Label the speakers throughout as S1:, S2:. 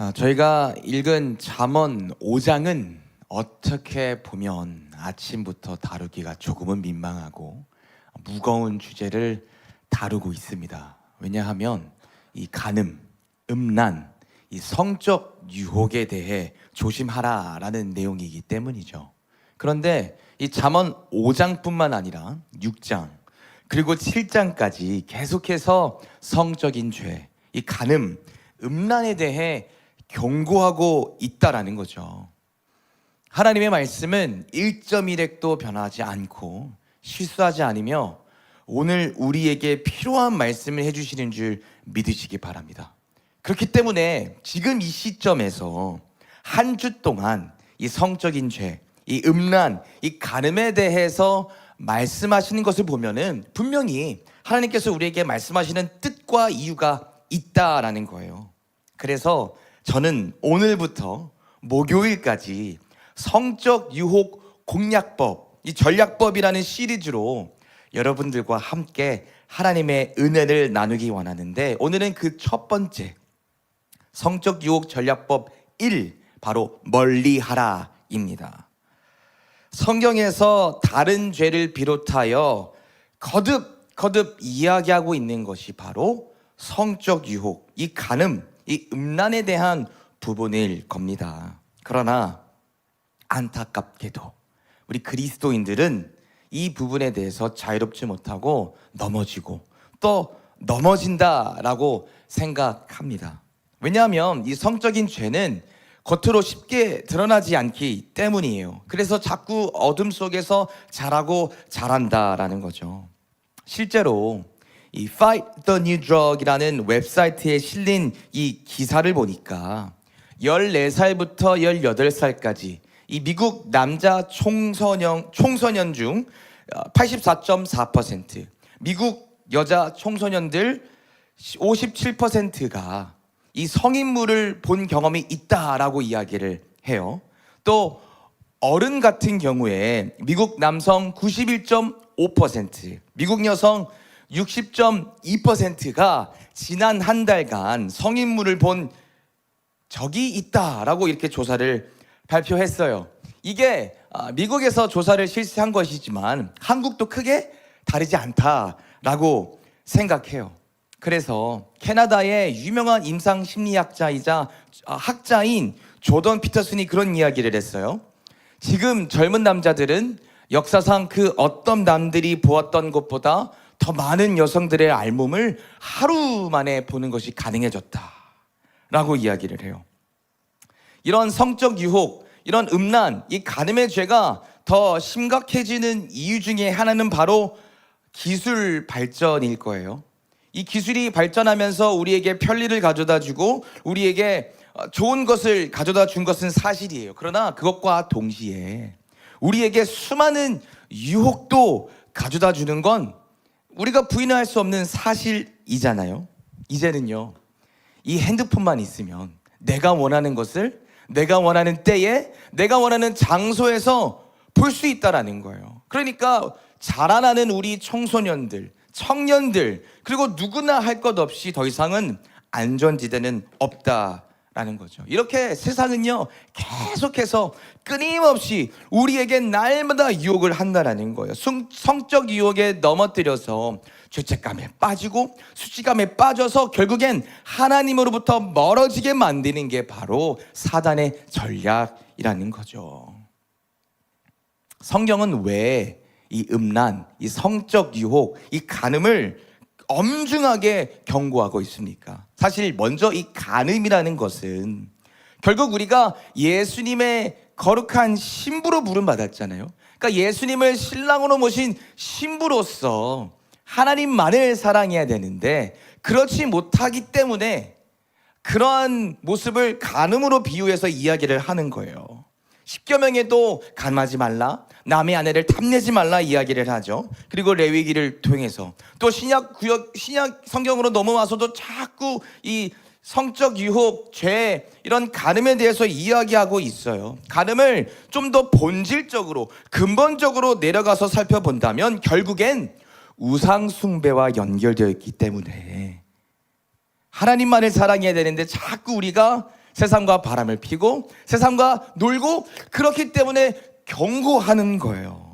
S1: 저희가 읽은 잠언 5장은 어떻게 보면 아침부터 다루기가 조금은 민망하고 무거운 주제를 다루고 있습니다. 왜냐하면 이 간음, 음란, 이 성적 유혹에 대해 조심하라라는 내용이기 때문이죠. 그런데 이 잠언 5장뿐만 아니라 6장 그리고 7장까지 계속해서 성적인 죄, 이 간음, 음란에 대해 경고하고 있다라는 거죠. 하나님의 말씀은 1.1핵도 변하지 않고 실수하지 않으며 오늘 우리에게 필요한 말씀을 해주시는 줄 믿으시기 바랍니다. 그렇기 때문에 지금 이 시점에서 한 주 동안 이 성적인 죄, 이 음란, 이 간음에 대해서 말씀하시는 것을 보면은 분명히 하나님께서 우리에게 말씀하시는 뜻과 이유가 있다라는 거예요. 그래서 저는 오늘부터 목요일까지 성적 유혹 공략법, 이 전략법이라는 시리즈로 여러분들과 함께 하나님의 은혜를 나누기 원하는데, 오늘은 그 첫 번째 성적 유혹 전략법 1, 바로 멀리하라입니다. 성경에서 다른 죄를 비롯하여 거듭 이야기하고 있는 것이 바로 성적 유혹, 이 간음, 이 음란에 대한 부분일 겁니다. 그러나 안타깝게도 우리 그리스도인들은 이 부분에 대해서 자유롭지 못하고 넘어지고 또 넘어진다라고 생각합니다. 왜냐하면 이 성적인 죄는 겉으로 쉽게 드러나지 않기 때문이에요. 그래서 자꾸 어둠 속에서 자라고 자란다라는 거죠. 실제로 이 Fight the New Drug이라는 웹사이트에 실린 이 기사를 보니까 14살부터 18살까지 이 미국 남자 총소년 중 84.4%, 미국 여자 총소년들 57%가 이 성인물을 본 경험이 있다라고 이야기를 해요. 또 어른 같은 경우에 미국 남성 91.5%, 미국 여성 60.2%가 지난 한 달간 성인물을 본 적이 있다라고 이렇게 조사를 발표했어요. 이게 미국에서 조사를 실시한 것이지만 한국도 크게 다르지 않다라고 생각해요. 그래서 캐나다의 유명한 임상 심리학자이자 학자인 조던 피터슨이 그런 이야기를 했어요. 지금 젊은 남자들은 역사상 그 어떤 남들이 보았던 것보다 더 많은 여성들의 알몸을 하루 만에 보는 것이 가능해졌다라고 이야기를 해요. 이런 성적 유혹, 이런 음란, 이 간음의 죄가 더 심각해지는 이유 중에 하나는 바로 기술 발전일 거예요. 이 기술이 발전하면서 우리에게 편리를 가져다 주고 우리에게 좋은 것을 가져다 준 것은 사실이에요. 그러나 그것과 동시에 우리에게 수많은 유혹도 가져다 주는 건 우리가 부인할 수 없는 사실이잖아요. 이제는요, 이 핸드폰만 있으면 내가 원하는 것을 내가 원하는 때에 내가 원하는 장소에서 볼 수 있다라는 거예요. 그러니까 자라나는 우리 청소년들, 청년들, 그리고 누구나 할 것 없이 더 이상은 안전지대는 없다라는 거죠. 이렇게 세상은요, 계속해서 끊임없이 우리에게 날마다 유혹을 한다라는 거예요. 성적 유혹에 넘어뜨려서 죄책감에 빠지고 수치감에 빠져서 결국엔 하나님으로부터 멀어지게 만드는 게 바로 사단의 전략이라는 거죠. 성경은 왜 이 음란, 이 성적 유혹, 이 간음을 엄중하게 경고하고 있습니까? 사실 먼저 이 간음이라는 것은 결국 우리가 예수님의 거룩한 신부로 부름받았잖아요. 그러니까 예수님을 신랑으로 모신 신부로서 하나님만을 사랑해야 되는데 그렇지 못하기 때문에 그러한 모습을 간음으로 비유해서 이야기를 하는 거예요. 십계명에도 간음하지 말라, 남의 아내를 탐내지 말라 이야기를 하죠. 그리고 레위기를 통해서 또 신약 성경으로 넘어와서도 자꾸 이 성적 유혹, 죄, 이런 간음에 대해서 이야기하고 있어요. 간음을 좀 더 본질적으로, 근본적으로 내려가서 살펴본다면 결국엔 우상 숭배와 연결되어 있기 때문에 하나님만을 사랑해야 되는데 자꾸 우리가 세상과 바람을 피고 세상과 놀고 그렇기 때문에 경고하는 거예요.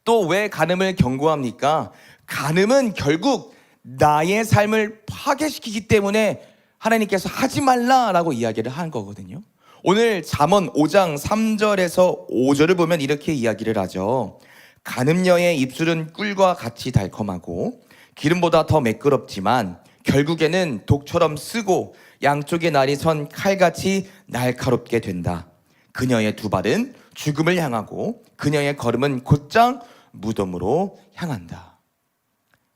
S1: 또 왜 간음을 경고합니까? 간음은 결국 나의 삶을 파괴시키기 때문에 하나님께서 하지 말라라고 이야기를 한 거거든요. 오늘 잠언 5장 3절에서 5절을 보면 이렇게 이야기를 하죠. 간음녀의 입술은 꿀과 같이 달콤하고 기름보다 더 매끄럽지만 결국에는 독처럼 쓰고 양쪽에 날이 선 칼같이 날카롭게 된다. 그녀의 두 발은 죽음을 향하고 그녀의 걸음은 곧장 무덤으로 향한다.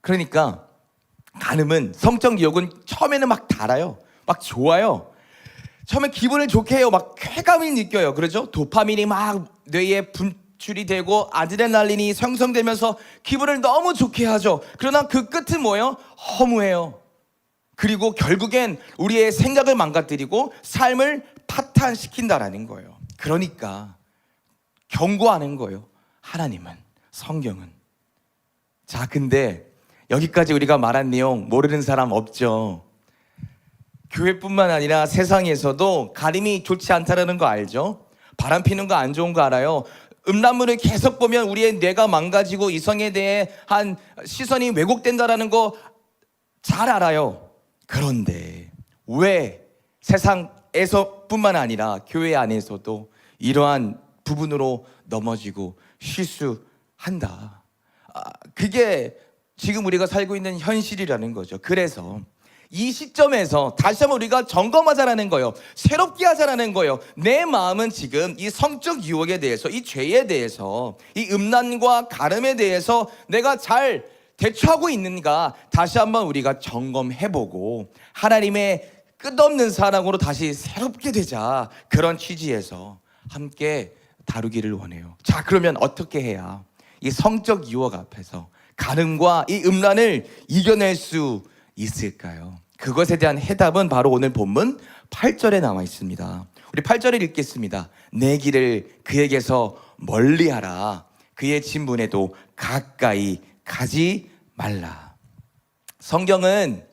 S1: 그러니까 간음은, 성적 유혹은 처음에는 막 달아요. 막 좋아요. 처음에 기분을 좋게 해요. 막 쾌감이 느껴요. 그렇죠? 도파민이 막 뇌에 분출이 되고 아드레날린이 생성되면서 기분을 너무 좋게 하죠. 그러나 그 끝은 뭐예요? 허무해요. 그리고 결국엔 우리의 생각을 망가뜨리고 삶을 파탄시킨다라는 거예요. 그러니까 경고하는 거예요. 하나님은, 성경은. 자, 근데 여기까지 우리가 말한 내용 모르는 사람 없죠? 교회뿐만 아니라 세상에서도 간음이 좋지 않다라는 거 알죠? 바람 피는 거 안 좋은 거 알아요? 음란물을 계속 보면 우리의 뇌가 망가지고 이성에 대해 한 시선이 왜곡된다라는 거 잘 알아요. 그런데 왜 세상에서뿐만 아니라 교회 안에서도 이러한 부분으로 넘어지고 실수한다? 그게 지금 우리가 살고 있는 현실이라는 거죠. 그래서 이 시점에서 다시 한번 우리가 점검하자라는 거예요. 새롭게 하자라는 거예요. 내 마음은 지금 이 성적 유혹에 대해서, 이 죄에 대해서, 이 음란과 가름에 대해서 내가 잘 대처하고 있는가 다시 한번 우리가 점검해보고 하나님의 끝없는 사랑으로 다시 새롭게 되자, 그런 취지에서 함께 다루기를 원해요. 자, 그러면 어떻게 해야 이 성적 유혹 앞에서 가늠과 이 음란을 이겨낼 수 있을까요? 그것에 대한 해답은 바로 오늘 본문 8절에 나와 있습니다. 우리 8절을 읽겠습니다. 내 길을 그에게서 멀리하라. 그의 진문에도 가까이 가지 말라. 성경은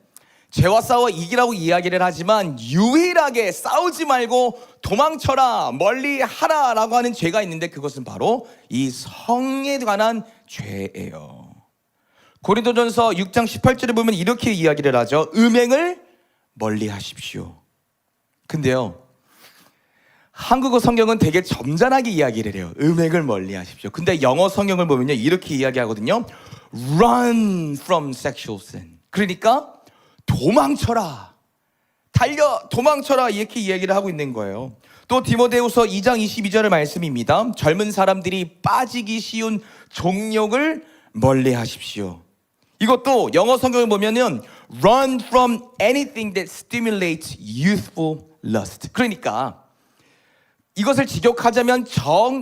S1: 죄와 싸워 이기라고 이야기를 하지만 유일하게 싸우지 말고 도망쳐라, 멀리하라 라고 하는 죄가 있는데 그것은 바로 이 성에 관한 죄예요. 고린도전서 6장 18절에 보면 이렇게 이야기를 하죠. 음행을 멀리 하십시오. 근데요, 한국어 성경은 되게 점잖하게 이야기를 해요. 음행을 멀리 하십시오. 근데 영어 성경을 보면요, 이렇게 이야기하거든요. Run from sexual sin. 그러니까 도망쳐라, 달려, 도망쳐라, 이렇게 이야기를 하고 있는 거예요. 또 디모데후서 2장 22절의 말씀입니다. 젊은 사람들이 빠지기 쉬운 종욕을 멀리 하십시오. 이것도 영어 성경을 보면은 run from anything that stimulates youthful lust. 그러니까 이것을 직역하자면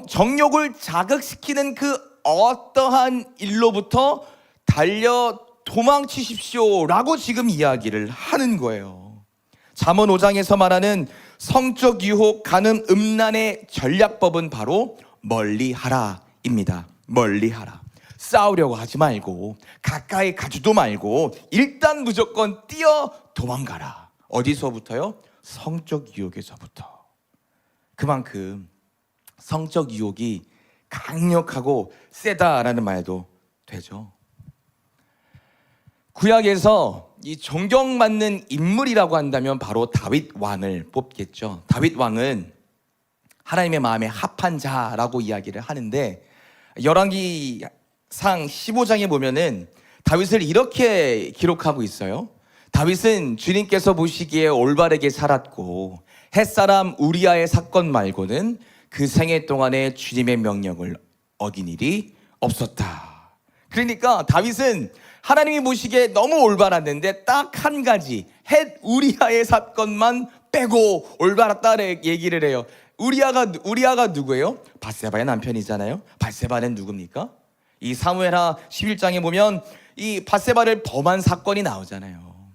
S1: 정욕을 자극시키는 그 어떠한 일로부터 달려 도망치십시오 라고 지금 이야기를 하는 거예요. 잠언 5장에서 말하는 성적 유혹, 간음, 음란의 전략법은 바로 멀리하라입니다. 멀리하라. 싸우려고 하지 말고 가까이 가지도 말고 일단 무조건 뛰어 도망가라. 어디서부터요? 성적 유혹에서부터. 그만큼 성적 유혹이 강력하고 세다라는 말도 되죠. 구약에서 이 존경받는 인물이라고 한다면 바로 다윗 왕을 뽑겠죠. 다윗 왕은 하나님의 마음에 합한 자라고 이야기를 하는데 열왕기상 15장에 보면은 다윗을 이렇게 기록하고 있어요. 다윗은 주님께서 보시기에 올바르게 살았고 햇사람 우리아의 사건 말고는 그 생애 동안에 주님의 명령을 어긴 일이 없었다. 그러니까 다윗은 하나님이 보시기에 너무 올바랐는데 딱 한 가지, 햇 우리아의 사건만 빼고 올바랐다는 얘기를 해요. 우리아가 누구예요? 밧세바의 남편이잖아요. 밧세바는 누굽니까? 이 사무엘하 11장에 보면 이 밧세바를 범한 사건이 나오잖아요.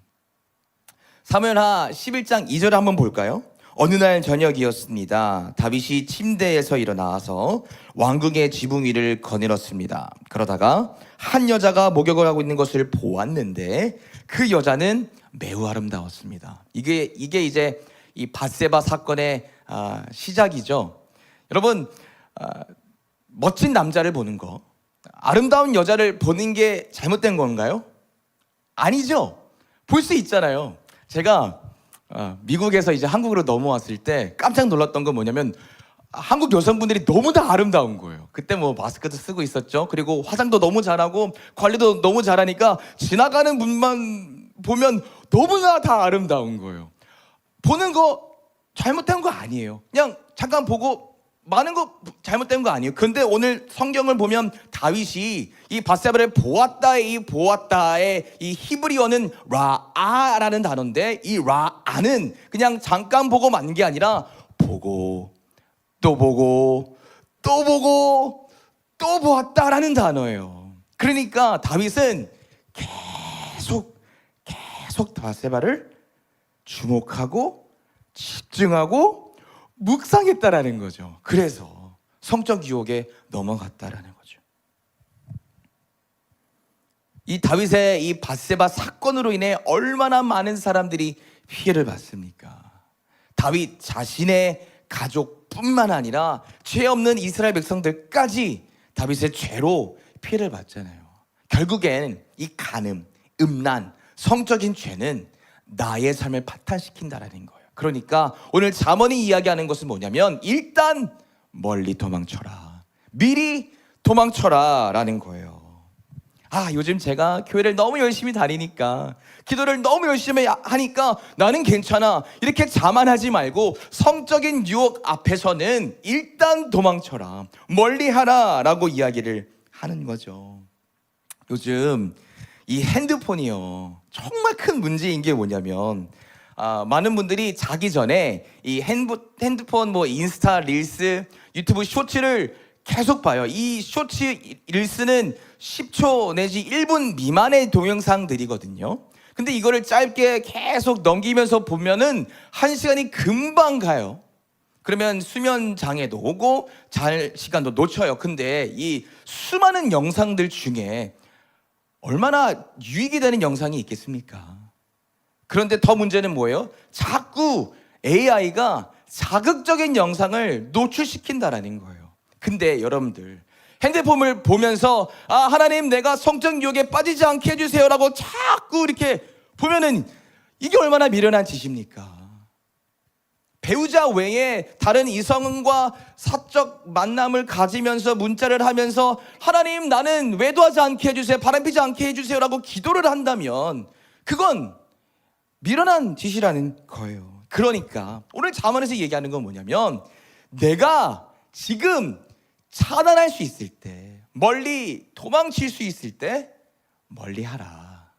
S1: 사무엘하 11장 2절을 한번 볼까요? 어느 날 저녁이었습니다. 다윗이 침대에서 일어나서 왕궁의 지붕 위를 거닐었습니다. 그러다가 한 여자가 목욕을 하고 있는 것을 보았는데 그 여자는 매우 아름다웠습니다. 이게 이제 이 밧세바 사건의 시작이죠. 여러분, 멋진 남자를 보는 거, 아름다운 여자를 보는 게 잘못된 건가요? 아니죠. 볼 수 있잖아요. 제가 미국에서 이제 한국으로 넘어왔을 때 깜짝 놀랐던 건 뭐냐면 한국 여성분들이 너무나 아름다운 거예요. 그때 뭐 마스크도 쓰고 있었죠. 그리고 화장도 너무 잘하고 관리도 너무 잘하니까 지나가는 분만 보면 너무나 다 아름다운 거예요. 보는 거 잘못된 거 아니에요. 그냥 잠깐 보고 많은 거 잘못된 거 아니에요. 근데 오늘 성경을 보면 다윗이 이 밧세바를 보았다의 이 히브리어는 라아라는 단어인데, 이 라아는 그냥 잠깐 보고 만 게 아니라 보고 또 보고 또 보고 또 보았다라는 단어예요. 그러니까 다윗은 계속 밧세바를 주목하고 집중하고 묵상했다라는 거죠. 그래서 성적 유혹에 넘어갔다라는 거죠. 이 다윗의 이 밧세바 사건으로 인해 얼마나 많은 사람들이 피해를 봤습니까? 다윗 자신의 가족뿐만 아니라 죄 없는 이스라엘 백성들까지 다윗의 죄로 피해를 봤잖아요. 결국엔 이 간음, 음란, 성적인 죄는 나의 삶을 파탄시킨다라는 거예요. 그러니까 오늘 잠언이 이야기하는 것은 뭐냐면 일단 멀리 도망쳐라, 미리 도망쳐라 라는 거예요. 요즘 제가 교회를 너무 열심히 다니니까, 기도를 너무 열심히 하니까 나는 괜찮아, 이렇게 자만하지 말고 성적인 유혹 앞에서는 일단 도망쳐라, 멀리 하라 라고 이야기를 하는 거죠. 요즘 이 핸드폰이요, 정말 큰 문제인 게 뭐냐면 많은 분들이 자기 전에 이 핸드폰 뭐 인스타 릴스, 유튜브 쇼츠를 계속 봐요. 이 쇼츠 릴스는 10초 내지 1분 미만의 동영상들이거든요. 근데 이거를 짧게 계속 넘기면서 보면은 1시간이 금방 가요. 그러면 수면 장애도 오고 잘 시간도 놓쳐요. 근데 이 수많은 영상들 중에 얼마나 유익이 되는 영상이 있겠습니까? 그런데 더 문제는 뭐예요? 자꾸 AI가 자극적인 영상을 노출시킨다라는 거예요. 근데 여러분들, 핸드폰을 보면서 하나님 내가 성적 유혹에 빠지지 않게 해주세요 라고 자꾸 이렇게 보면은 이게 얼마나 미련한 짓입니까? 배우자 외에 다른 이성과 사적 만남을 가지면서 문자를 하면서 하나님 나는 외도하지 않게 해주세요, 바람피지 않게 해주세요 라고 기도를 한다면 그건 미련한 짓이라는 거예요. 그러니까 오늘 잠언에서 얘기하는 건 뭐냐면, 내가 지금 차단할 수 있을 때, 멀리 도망칠 수 있을 때 멀리 하라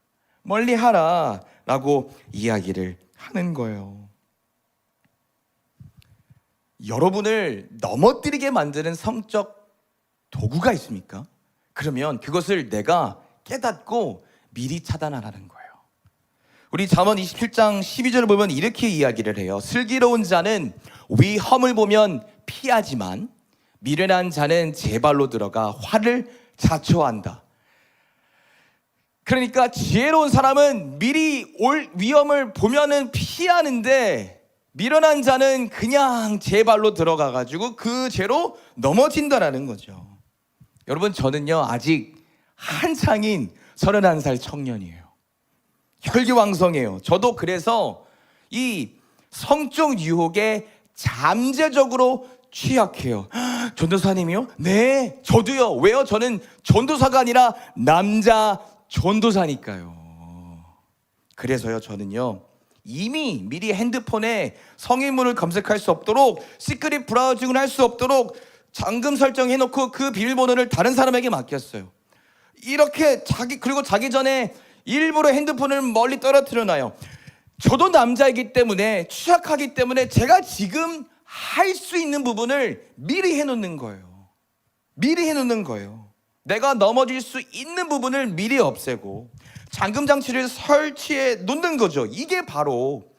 S1: 라고 이야기를 하는 거예요. 여러분을 넘어뜨리게 만드는 성적 도구가 있습니까? 그러면 그것을 내가 깨닫고 미리 차단하라는 거예요. 우리 잠언 27장 12절을 보면 이렇게 이야기를 해요. 슬기로운 자는 위험을 보면 피하지만 미련한 자는 제 발로 들어가 화를 자초한다. 그러니까 지혜로운 사람은 미리 올 위험을 보면은 피하는데, 미련한 자는 그냥 제 발로 들어가가지고 그 죄로 넘어진다라는 거죠. 여러분, 저는요 아직 한창인 31살 청년이에요. 혈기왕성해요. 저도 그래서 이 성적 유혹에 잠재적으로 취약해요. 전도사님이요? 네, 저도요. 왜요? 저는 전도사가 아니라 남자 전도사니까요. 그래서요, 저는요 이미 미리 핸드폰에 성인물을 검색할 수 없도록, 시크릿 브라우징을 할 수 없도록 잠금 설정해놓고 그 비밀번호를 다른 사람에게 맡겼어요. 이렇게 그리고 자기 전에 일부러 핸드폰을 멀리 떨어뜨려 놔요. 저도 남자이기 때문에, 취약하기 때문에 제가 지금 할 수 있는 부분을 미리 해놓는 거예요. 미리 해놓는 거예요. 내가 넘어질 수 있는 부분을 미리 없애고 잠금 장치를 설치해 놓는 거죠. 이게 바로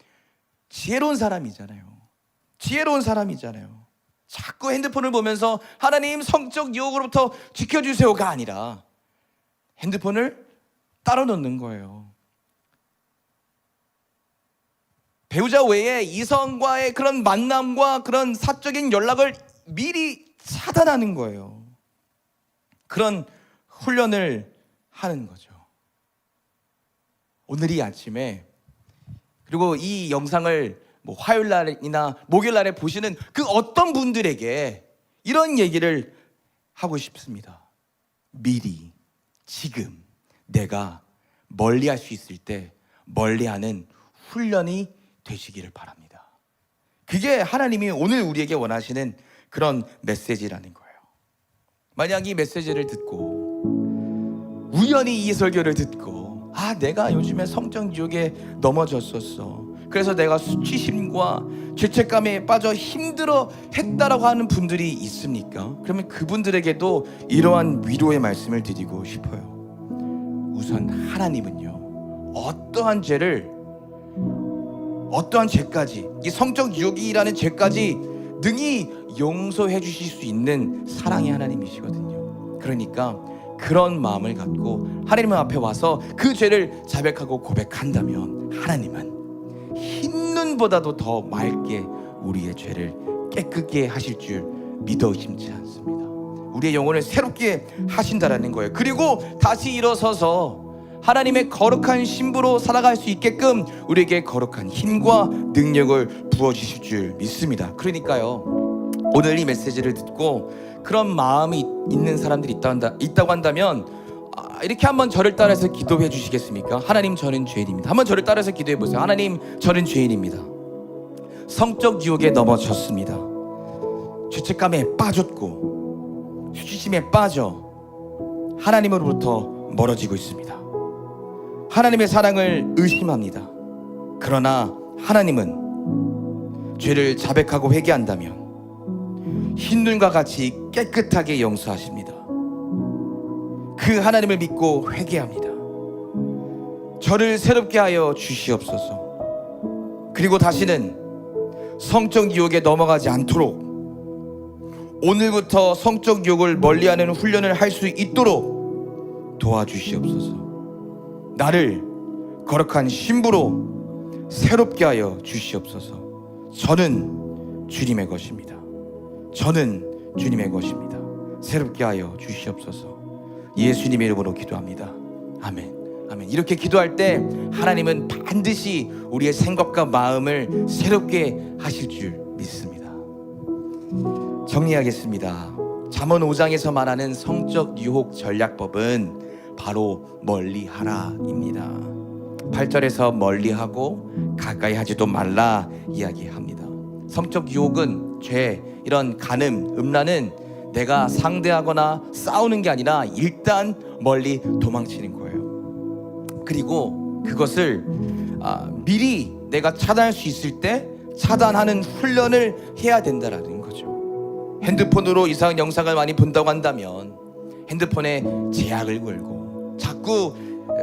S1: 지혜로운 사람이잖아요. 지혜로운 사람이잖아요. 자꾸 핸드폰을 보면서 하나님 성적 유혹으로부터 지켜주세요가 아니라 핸드폰을 따로 놓는 거예요. 배우자 외에 이성과의 그런 만남과 그런 사적인 연락을 미리 차단하는 거예요. 그런 훈련을 하는 거죠. 오늘 이 아침에, 그리고 이 영상을 화요일 날이나 목요일 날에 보시는 그 어떤 분들에게 이런 얘기를 하고 싶습니다. 미리, 지금 내가 멀리할 수 있을 때 멀리하는 훈련이 되시기를 바랍니다. 그게 하나님이 오늘 우리에게 원하시는 그런 메시지라는 거예요. 만약 이 메시지를 듣고 우연히 이 설교를 듣고 내가 요즘에 성적 유혹에 넘어졌었어, 그래서 내가 수치심과 죄책감에 빠져 힘들어 했다라고 하는 분들이 있습니까? 그러면 그분들에게도 이러한 위로의 말씀을 드리고 싶어요. 우선 하나님은요, 어떠한 죄까지, 이 성적 유혹이라는 죄까지 능히 용서해 주실 수 있는 사랑의 하나님이시거든요. 그러니까 그런 마음을 갖고 하나님 앞에 와서 그 죄를 자백하고 고백한다면 하나님은 흰눈보다도 더 맑게 우리의 죄를 깨끗게 하실 줄 믿어 의심치 않습니다. 우리의 영혼을 새롭게 하신다라는 거예요. 그리고 다시 일어서서 하나님의 거룩한 신부로 살아갈 수 있게끔 우리에게 거룩한 힘과 능력을 부어주실 줄 믿습니다. 그러니까요, 오늘 이 메시지를 듣고 그런 마음이 있는 사람들이 있다고 한다면 이렇게 한번 저를 따라서 기도해 주시겠습니까? 하나님, 저는 죄인입니다. 한번 저를 따라서 기도해 보세요. 하나님, 저는 죄인입니다. 성적 유혹에 넘어졌습니다. 죄책감에 빠졌고 수치심에 빠져 하나님으로부터 멀어지고 있습니다. 하나님의 사랑을 의심합니다. 그러나 하나님은 죄를 자백하고 회개한다면 흰눈과 같이 깨끗하게 용서하십니다. 그 하나님을 믿고 회개합니다. 저를 새롭게 하여 주시옵소서. 그리고 다시는 성적 유혹에 넘어가지 않도록 오늘부터 성적 유혹을 멀리하는 훈련을 할 수 있도록 도와주시옵소서. 나를 거룩한 신부로 새롭게 하여 주시옵소서. 저는 주님의 것입니다. 저는 주님의 것입니다. 새롭게 하여 주시옵소서. 예수님의 이름으로 기도합니다. 아멘. 아멘. 이렇게 기도할 때 하나님은 반드시 우리의 생각과 마음을 새롭게 하실 줄 믿습니다. 정리하겠습니다. 잠언 5장에서 말하는 성적 유혹 전략법은 바로 멀리하라입니다. 8절에서 멀리하고 가까이 하지도 말라 이야기합니다. 성적 유혹은 죄, 이런 간음, 음란은 내가 상대하거나 싸우는 게 아니라 일단 멀리 도망치는 거예요. 그리고 그것을 미리 내가 차단할 수 있을 때 차단하는 훈련을 해야 된다라는 거죠. 핸드폰으로 이상한 영상을 많이 본다고 한다면 핸드폰에 제약을 걸고 자꾸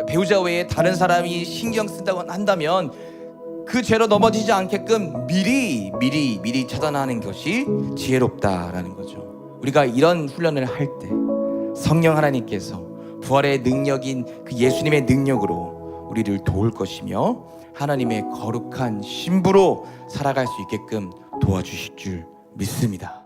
S1: 배우자 외에 다른 사람이 신경 쓴다고 한다면 그 죄로 넘어지지 않게끔 미리 차단하는 것이 지혜롭다라는 거죠. 우리가 이런 훈련을 할 때 성령 하나님께서 부활의 능력인 그 예수님의 능력으로 우리를 도울 것이며 하나님의 거룩한 신부로 살아갈 수 있게끔 도와주실 줄 믿습니다.